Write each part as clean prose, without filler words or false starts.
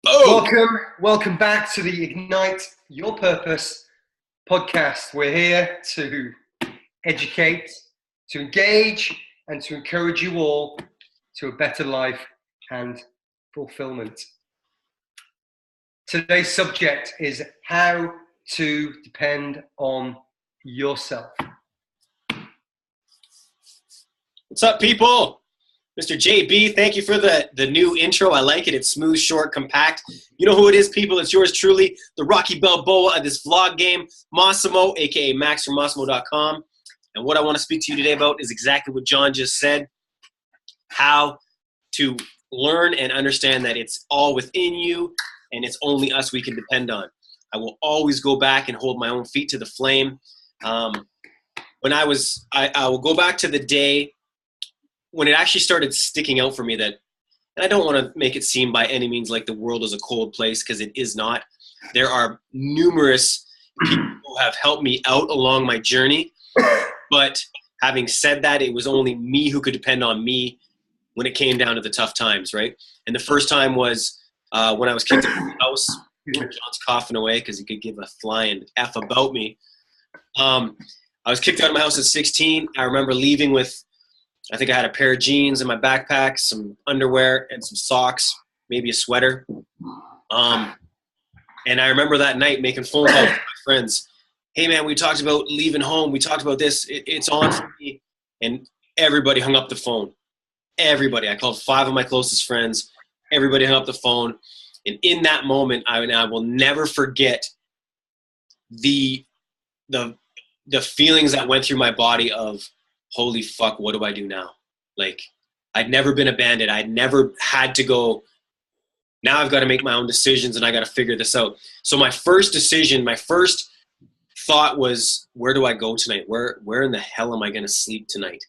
Oh, Welcome back to the Ignite Your Purpose podcast. We're here to educate, to engage, and to encourage you all to a better life and fulfillment. Today's subject is how to depend on yourself. what's up, people? Mr. JB, thank you for the new intro. I like it. It's smooth, short, compact. You know who it is, people. It's yours truly, the Rocky Balboa of this vlog game, Massamo, a.k.a. Max from Mossamo.com. And what I want to speak to you today about is exactly what John just said, how to learn and understand that it's all within you and it's only us we can depend on. I will always go back and hold my own feet to the flame. I will go back to the day when it actually started sticking out for me that, and I don't want to make it seem by any means like the world is a cold place, because it is not. There are numerous people who have helped me out along my journey, but having said that, it was only me who could depend on me when it came down to the tough times, right? And the first time was when I was kicked out of the house. John's coughing away because he could give a flying F about me. I was kicked out of my house at 16. I remember leaving with, I think I had a pair of jeans in my backpack, some underwear, and some socks, maybe a sweater. And I remember that night making phone calls to my friends. Hey, man, we talked about leaving home. We talked about this. It's on for me. And everybody hung up the phone. Everybody. I called 5 of my closest friends. Everybody hung up the phone. And in that moment, I will never forget the feelings that went through my body of, holy fuck, what do I do now? Like, I'd never been abandoned. I'd never had to go, now I've got to make my own decisions and I got to figure this out. So my first decision, my first thought was, where do I go tonight? Where in the hell am I going to sleep tonight?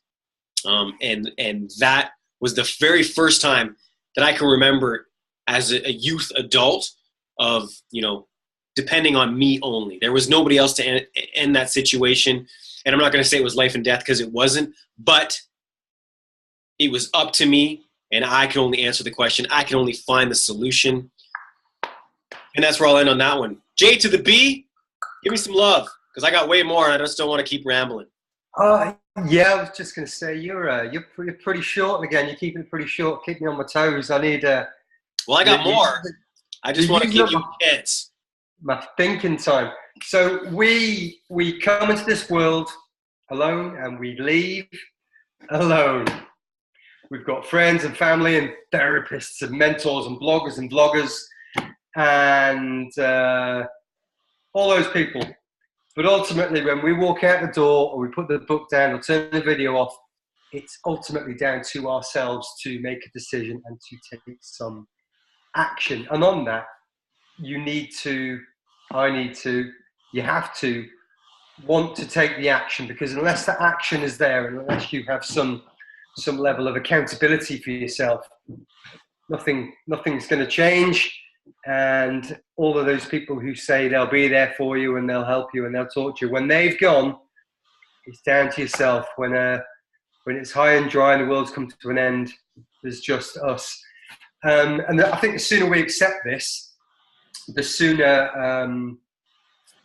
And that was the very first time that I can remember as a youth adult of, depending on me only. There was nobody else to end that situation. And I'm not going to say it was life and death, because it wasn't, but it was up to me, and I could only answer the question. I could only find the solution. And that's where I'll end on that one. J to the B, give me some love, because I got way more, and I just don't want to keep rambling. Yeah, I was just going to say, you're pretty short again. You're keeping it pretty short. Keep me on my toes. I need Well, I got more. I just want to keep you kids. My thinking time. So we come into this world alone and we leave alone. We've got friends and family and therapists and mentors and bloggers and vloggers and all those people. But ultimately, when we walk out the door or we put the book down or turn the video off, it's ultimately down to ourselves to make a decision and to take some action. And on that, you have to want to take the action, because unless that action is there and unless you have some level of accountability for yourself, nothing's going to change. And all of those people who say they'll be there for you and they'll help you and they'll talk to you, when they've gone, it's down to yourself. When it's high and dry and the world's come to an end, there's just us. And I think the sooner we accept this, the sooner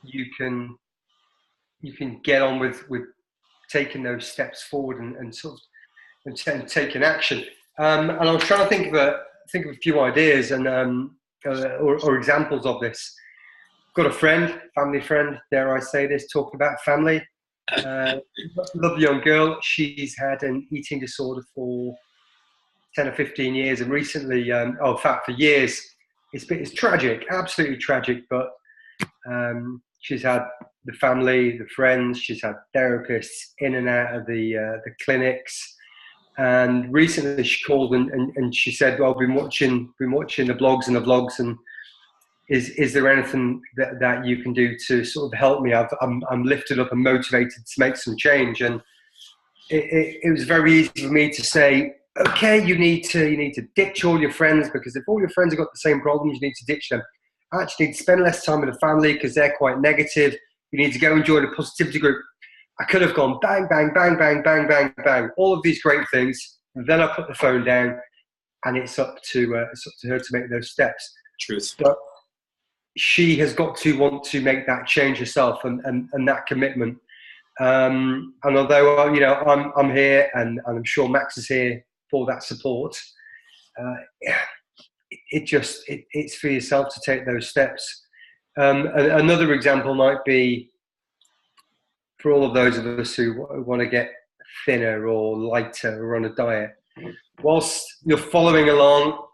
you can get on with taking those steps forward and taking action. And I was trying to think of a few ideas and or examples of this. Got a family friend, dare I say this, talking about family. Lovely young girl. She's had an eating disorder for 10 or 15 years, and recently, in fact, for years. It's tragic, absolutely tragic, but she's had the family, the friends, she's had therapists in and out of the clinics. And recently she called and she said, well, I've been watching the blogs and the vlogs, and is there anything that you can do to sort of help me? I'm lifted up and motivated to make some change. And it was very easy for me to say, okay, you need to ditch all your friends, because if all your friends have got the same problems, you need to ditch them. Actually, need to spend less time with the family because they're quite negative. You need to go and join a positivity group. I could have gone bang, bang, bang, bang, bang, bang, bang, all of these great things. And then I put the phone down, and it's up to her to make those steps. Truth. But she has got to want to make that change herself and that commitment. And although I'm here and I'm sure Max is here for that support, it's for yourself to take those steps. Another example might be for all of those of us who want to get thinner or lighter or on a diet. Whilst you're following along,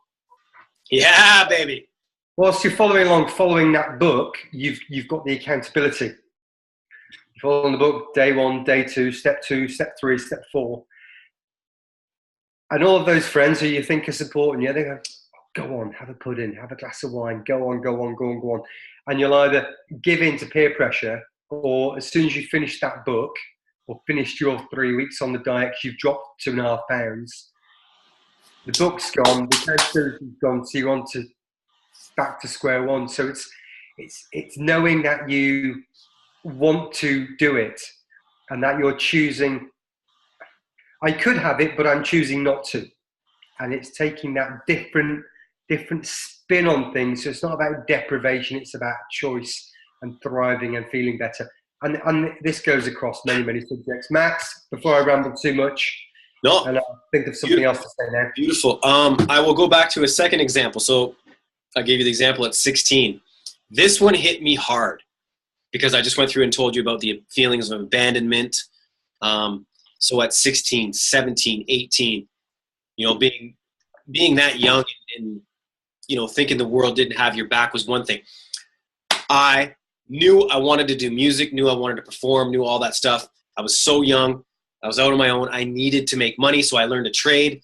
yeah, baby. Whilst you're following that book, you've got the accountability. You follow the book, day 1, day 2, step 2, step 3, step 4. And all of those friends who you think are supporting you, they go on, have a pudding, have a glass of wine, go on. And you'll either give in to peer pressure, or as soon as you finish that book, or finished your 3 weeks on the diet, you've dropped 2.5 pounds, the book's gone, the accountability's gone, so you're on to back to square one. So it's knowing that you want to do it and that you're choosing, I could have it, but I'm choosing not to. And it's taking that different spin on things. So it's not about deprivation, it's about choice and thriving and feeling better. And this goes across many subjects. Max, before I ramble too much, and I'll think of something else to say now. Beautiful. I will go back to a second example. So I gave you the example at 16. This one hit me hard because I just went through and told you about the feelings of abandonment. So at 16, 17, 18, being that young and thinking the world didn't have your back was one thing. I knew I wanted to do music, knew I wanted to perform, knew all that stuff. I was so young. I was out on my own. I needed to make money, so I learned a trade.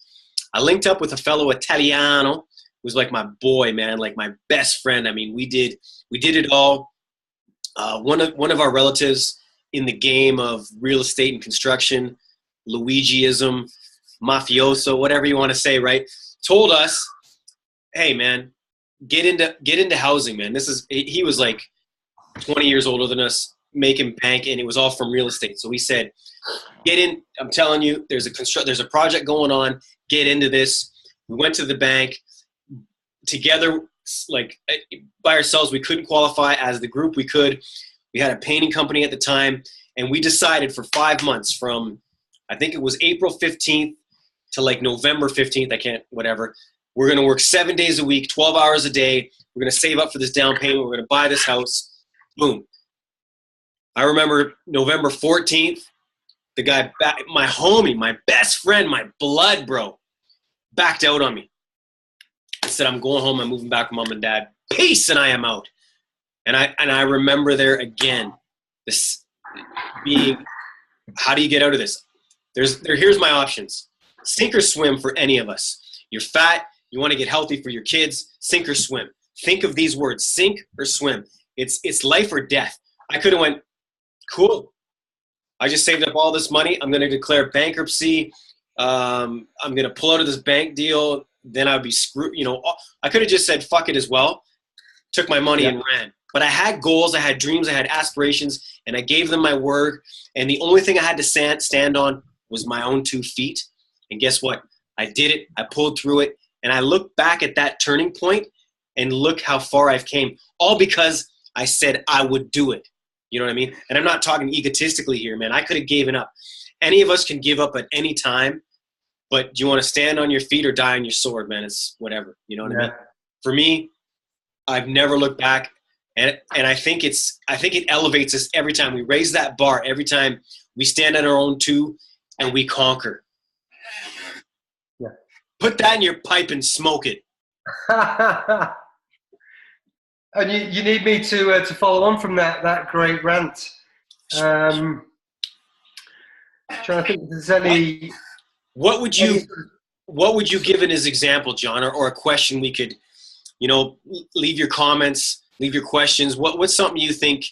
I linked up with a fellow Italiano who was like my boy, man, like my best friend. I mean, we did it all. One of our relatives in the game of real estate and construction, Luigiism, mafioso, whatever you want to say, right? Told us, hey, man, get into housing, man. He was like 20 years older than us, making bank, and it was all from real estate. So we said, get in. I'm telling you, there's a project going on. Get into this. We went to the bank together, like by ourselves. We couldn't qualify. As the group, we could. We had a painting company at the time, and we decided for 5 months, from I think it was April 15th to like November 15th. We're going to work 7 days a week, 12 hours a day. We're going to save up for this down payment. We're going to buy this house. Boom. I remember November 14th, the guy, my homie, my best friend, my blood bro, backed out on me. I said, I'm going home. I'm moving back with mom and dad. Peace, and I am out. And I remember there again, this being, how do you get out of this? Here's my options. Sink or swim for any of us. You're fat. You want to get healthy for your kids. Sink or swim. Think of these words: sink or swim. It's life or death. I could have went, cool. I just saved up all this money. I'm going to declare bankruptcy. I'm going to pull out of this bank deal. Then I'd be screwed. I could have just said fuck it as well. Took my money and ran. But I had goals. I had dreams. I had aspirations. And I gave them my word. And the only thing I had to stand on was my own 2 feet. And guess what? I did it. I pulled through it. And I look back at that turning point and look how far I've came. All because I said I would do it. You know what I mean? And I'm not talking egotistically here, man. I could have given up. Any of us can give up at any time. But do you want to stand on your feet or die on your sword, man? It's whatever. You know what I mean? For me, I've never looked back. And I think it elevates us every time we raise that bar, every time we stand on our own 2 and we conquer. Yeah. Put that in your pipe and smoke it. And you need me to follow on from that great rant. Trying to think if there's any. What would you give in as example, John, or a question we could, leave your comments, leave your questions. What's something you think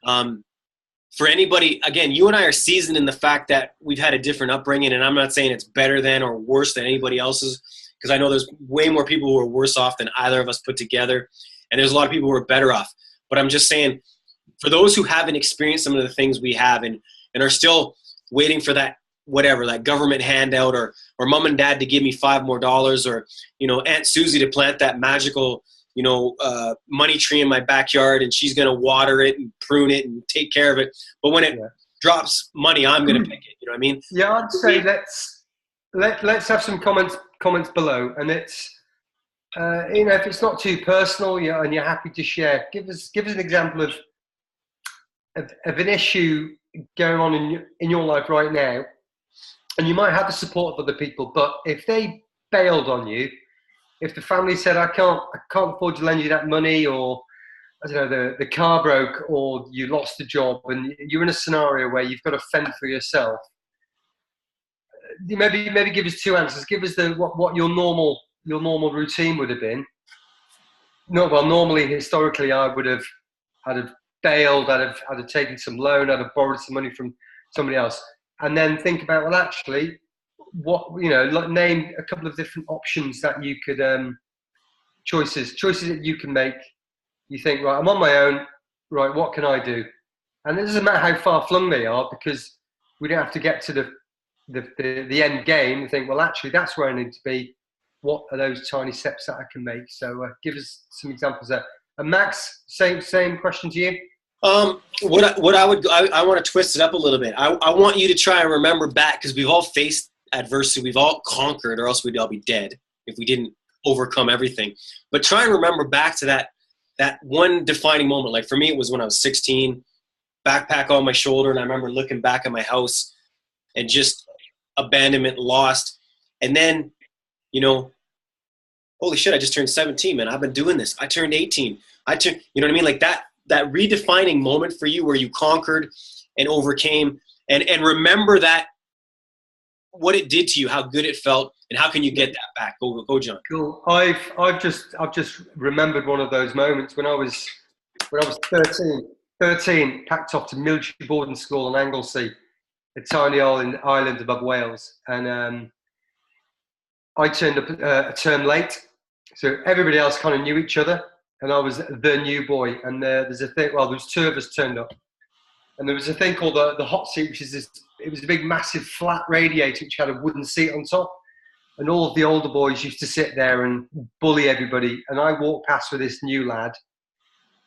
for anybody? Again, you and I are seasoned in the fact that we've had a different upbringing, and I'm not saying it's better than or worse than anybody else's, because I know there's way more people who are worse off than either of us put together, and there's a lot of people who are better off. But I'm just saying, for those who haven't experienced some of the things we have and are still waiting for that that government handout or mom and dad to give me $5 more, or Aunt Susie to plant that magical money tree in my backyard, and she's going to water it and prune it and take care of it. But when it drops money, I'm going to pick it. You know what I mean? Yeah, I'd say let's have some comments below, and it's if it's not too personal, and you're happy to share, give us an example of an issue going on in your life right now, and you might have the support of other people, but if they bailed on you, if the family said, I can't afford to lend you that money, or I don't know, the car broke, or you lost a job, and you're in a scenario where you've got to fend for yourself, maybe give us two answers. Give us what your normal routine would have been. No, well, normally, historically, I would have bailed, I'd have taken some loan, I'd have borrowed some money from somebody else, and then think about, well, actually, name a couple of different options that you could, choices that you can make. You think, right, I'm on my own, right, what can I do? And it doesn't matter how far flung they are, because we don't have to get to the end game. You think, well, actually, that's where I need to be. What are those tiny steps that I can make? So give us some examples there. And Max, same question to you. I want to twist it up a little bit. I want you to try and remember back, because we've all faced adversity, we've all conquered, or else we'd all be dead if we didn't overcome everything. But try and remember back to that one defining moment. Like for me, it was when I was 16, backpack on my shoulder, and I remember looking back at my house and just abandonment, lost. And then, holy shit, I just turned 17, man. I've been doing this. I turned 18. You know what I mean? Like that redefining moment for you where you conquered and overcame, and remember that, what it did to you, how good it felt, and how can you get that back? Go, John. Cool. I've just remembered one of those moments when I was 13, packed off to military boarding school in Anglesey, a tiny island above Wales, and I turned up a term late, so everybody else kind of knew each other, and I was the new boy. And there's a thing. Well, there was two of us turned up, and there was a thing called the hot seat, which is this. It was a big, massive, flat radiator which had a wooden seat on top, and all of the older boys used to sit there and bully everybody. And I walked past with this new lad,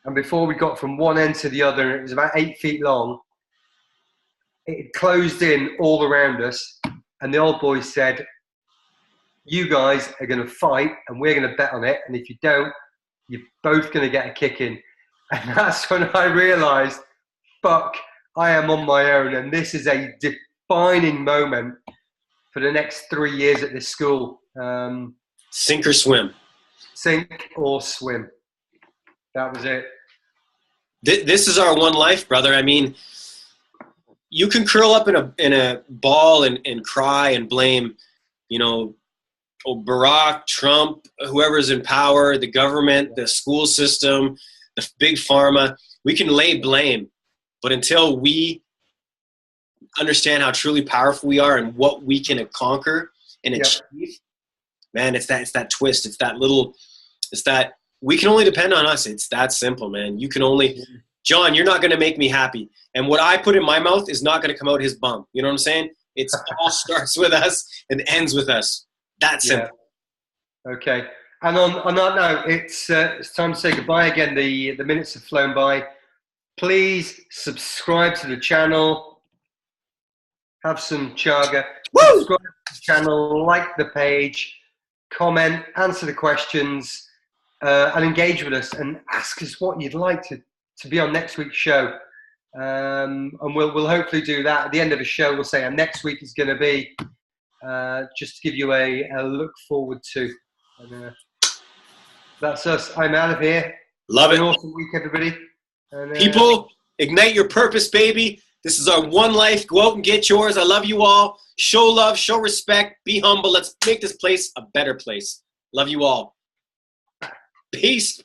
and before we got from one end to the other, and it was about 8 feet long, it closed in all around us, and the old boys said, "You guys are going to fight, and we're going to bet on it. And if you don't, you're both going to get a kick in." And that's when I realised, fuck, I am on my own, and this is a defining moment for the next 3 years at this school. Sink or swim. Sink or swim. That was it. This is our one life, brother. I mean, you can curl up in a ball and cry and blame, Barack, Trump, whoever's in power, the government, the school system, the big pharma. We can lay blame. But until we understand how truly powerful we are and what we can conquer and achieve, man, it's that twist. It's that we can only depend on us. It's that simple, man. You can only, John, you're not going to make me happy. And what I put in my mouth is not going to come out his bum. You know what I'm saying? It all starts with us and ends with us. That's simple. Yeah. Okay. And on that note, it's time to say goodbye again. The minutes have flown by. Please subscribe to the channel. Have some chaga. Woo! Subscribe to the channel, like the page, comment, answer the questions, and engage with us, and ask us what you'd like to be on next week's show. And we'll hopefully do that at the end of the show. We'll say our next week is going to be, just to give you a look forward to. And, that's us. I'm out of here. Love it. Have an awesome week, everybody. And, people, ignite your purpose, baby. This is our one life. Go out and get yours. I love you all. Show love, show respect, be humble. Let's make this place a better place. Love you all. Peace.